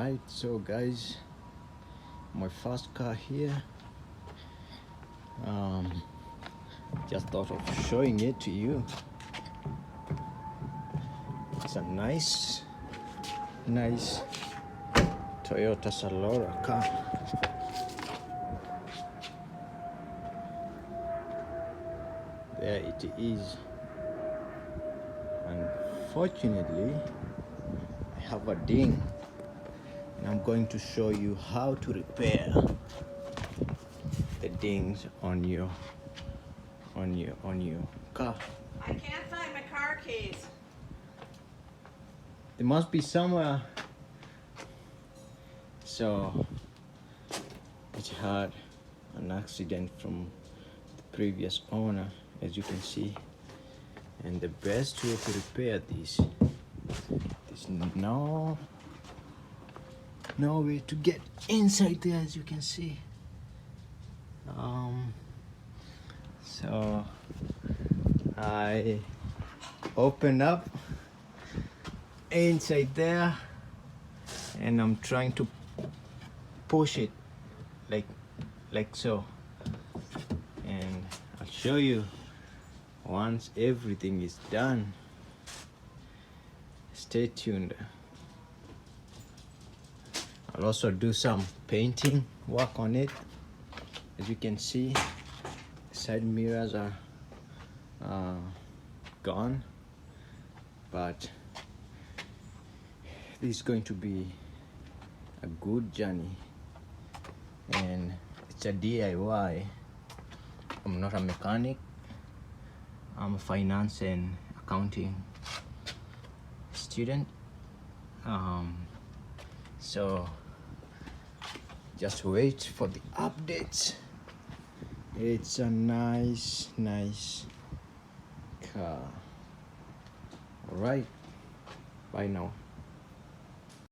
Alright, so guys, my first car here. Just thought of showing it to you. It's a nice Toyota Salora car. There it is. Unfortunately, I have a ding, and I'm going to show you how to repair the dings on your car. I can't find my car keys. They must be somewhere. So it had an accident from the previous owner, as you can see, and the best way to repair this, there's no way to get inside there, as you can see. So I open up inside there, and I'm trying to push it like so, and I'll show you once everything is done. Stay tuned. I'll also do some painting work on it. As you can see, the side mirrors are gone, but this is going to be a good journey, and it's a DIY. I'm not a mechanic. I'm a finance and accounting student. So just wait for the updates. It's a nice car. All right, bye now.